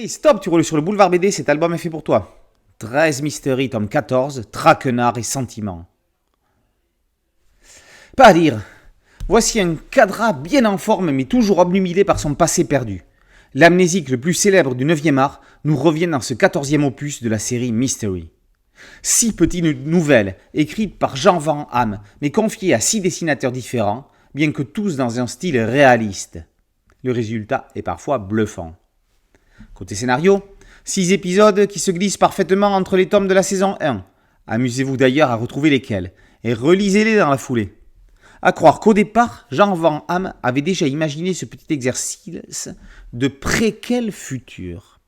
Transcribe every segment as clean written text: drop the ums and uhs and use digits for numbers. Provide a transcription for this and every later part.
Hey, stop, tu roules sur le boulevard BD, cet album est fait pour toi. 13 Mystery, tome 14, Traquenard et Sentiments. Pas à dire. Voici un cadra bien en forme mais toujours obnubilé par son passé perdu. L'amnésique le plus célèbre du 9e art nous revient dans ce 14e opus de la série Mystery. 6 petites nouvelles écrites par Jean Van Hamme mais confiées à 6 dessinateurs différents, bien que tous dans un style réaliste. Le résultat est parfois bluffant. Côté scénario, 6 épisodes qui se glissent parfaitement entre les tomes de la saison 1. Amusez-vous d'ailleurs à retrouver lesquels et relisez-les dans la foulée. À croire qu'au départ, Jean Van Hamme avait déjà imaginé ce petit exercice de préquel futur.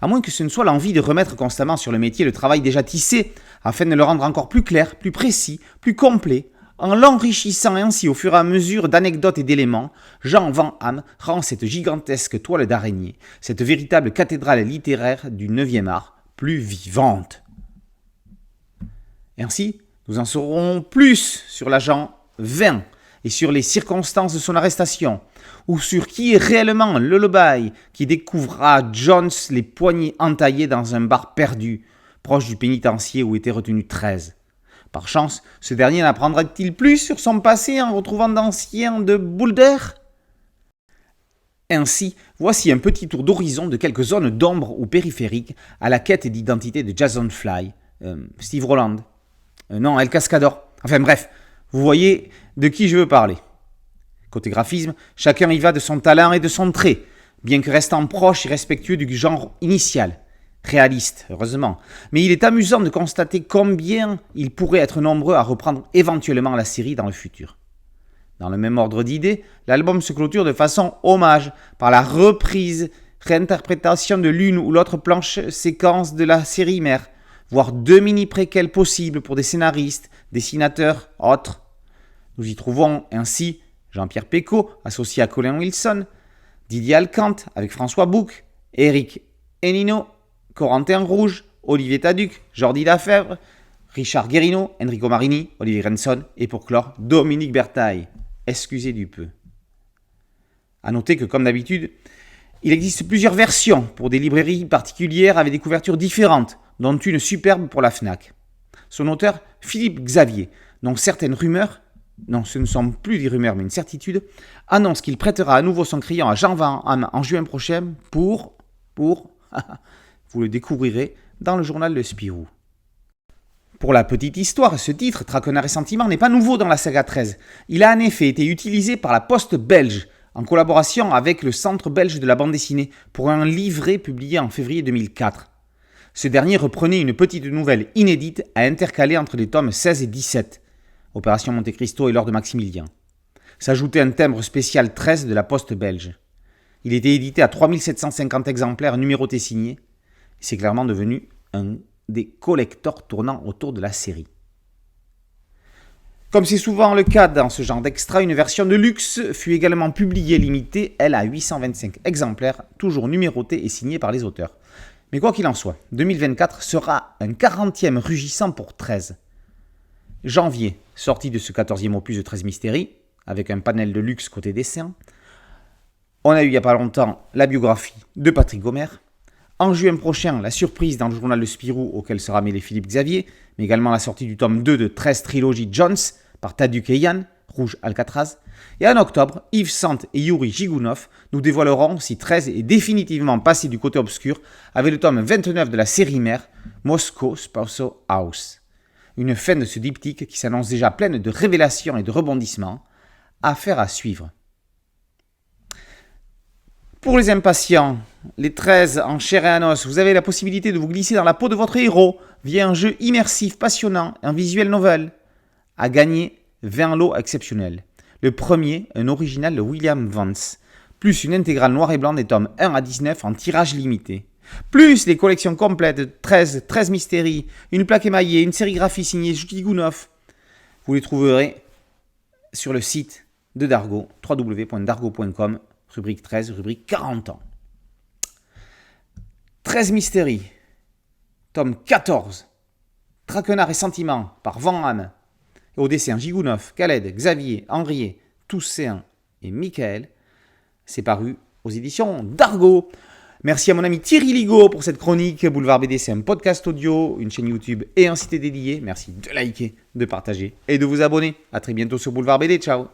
À moins que ce ne soit l'envie de remettre constamment sur le métier le travail déjà tissé, afin de le rendre encore plus clair, plus précis, plus complet, en l'enrichissant ainsi au fur et à mesure d'anecdotes et d'éléments, Jean Van Hamme rend cette gigantesque toile d'araignée, cette véritable cathédrale littéraire du 9e art, plus vivante. Ainsi, nous en saurons plus sur l'agent 20 et sur les circonstances de son arrestation, ou sur qui est réellement Lullaby qui découvrira Jones les poignets entaillés dans un bar perdu, proche du pénitencier où était retenu 13. Par chance, ce dernier n'apprendra-t-il plus sur son passé en retrouvant d'anciens de Boulder ? Ainsi, voici un petit tour d'horizon de quelques zones d'ombre ou périphériques à la quête d'identité de Jason Fly, Steve Rowland, El Cascador, enfin bref, vous voyez de qui je veux parler. Côté graphisme, chacun y va de son talent et de son trait, bien que restant proche et respectueux du genre initial. Réaliste, heureusement, mais il est amusant de constater combien ils pourraient être nombreux à reprendre éventuellement la série dans le futur. Dans le même ordre d'idées, l'album se clôture de façon hommage par la réinterprétation de l'une ou l'autre planche séquence de la série mère, voire 2 mini-préquels possibles pour des scénaristes, dessinateurs, autres. Nous y trouvons ainsi Jean-Pierre Pecot, associé à Colin Wilson, Didier Alcante avec François Bouc, Eric Enino, Corentin Rouge, Olivier Taduc, Jordi Lafèvre, Richard Guérino, Enrico Marini, Olivier Renson et pour clore, Dominique Bertaille. Excusez du peu. A noter que comme d'habitude, il existe plusieurs versions pour des librairies particulières avec des couvertures différentes, dont une superbe pour la Fnac. Son auteur, Philippe Xavier, dont certaines rumeurs, non ce ne sont plus des rumeurs mais une certitude, annonce qu'il prêtera à nouveau son crayon à Jean Van Hamme en juin prochain pour vous le découvrirez dans le journal de Spirou. Pour la petite histoire, ce titre, Traquenard et Sentiments, n'est pas nouveau dans la saga 13. Il a en effet été utilisé par la Poste belge, en collaboration avec le Centre belge de la bande dessinée, pour un livret publié en février 2004. Ce dernier reprenait une petite nouvelle inédite à intercaler entre les tomes 16 et 17, Opération Monte Cristo et l'Ordre Maximilien. S'ajoutait un timbre spécial 13 de la Poste belge. Il était édité à 3750 exemplaires numérotés signés. C'est clairement devenu un des collectors tournant autour de la série. Comme c'est souvent le cas dans ce genre d'extra, une version de luxe fut également publiée limitée, elle à 825 exemplaires, toujours numérotés et signés par les auteurs. Mais quoi qu'il en soit, 2024 sera un 40e rugissant pour 13. Janvier, sortie de ce 14e opus de 13 Mystery, avec un panel de luxe côté dessin. On a eu il n'y a pas longtemps la biographie de Patrick Gomer. En juin prochain, la surprise dans le journal de Spirou auquel sera mêlé Philippe Xavier, mais également la sortie du tome 2 de 13 Trilogy Jones par Taduc et Yann, Rouge Alcatraz. Et en octobre, Yves Sant et Yuri Gigounov nous dévoileront si 13 est définitivement passé du côté obscur avec le tome 29 de la série mère, Moscow Spousal House. Une fin de ce diptyque qui s'annonce déjà pleine de révélations et de rebondissements. Affaire à suivre. Pour les impatients, les 13 en chair et en os, vous avez la possibilité de vous glisser dans la peau de votre héros via un jeu immersif passionnant, un visuel novel. À gagner 20 lots exceptionnels. Le premier, un original de William Vance, plus une intégrale noir et blanc des tomes 1 à 19 en tirage limité. Plus les collections complètes de 13 Mystery, une plaque émaillée, une sérigraphie signée Gigounov. Vous les trouverez sur le site de Dargo, www.dargo.com, rubrique 13, rubrique 40 ans. 13 Mystery, tome 14, Traquenard et Sentiments par Van Hamme, et au dessin Gigounov, Khaled, Xavier, Henriet, Toussaint et Michael. C'est paru aux éditions Dargo. Merci à mon ami Thierry Ligo pour cette chronique. Boulevard BD, c'est un podcast audio, une chaîne YouTube et un site dédié. Merci de liker, de partager et de vous abonner. À très bientôt sur Boulevard BD. Ciao.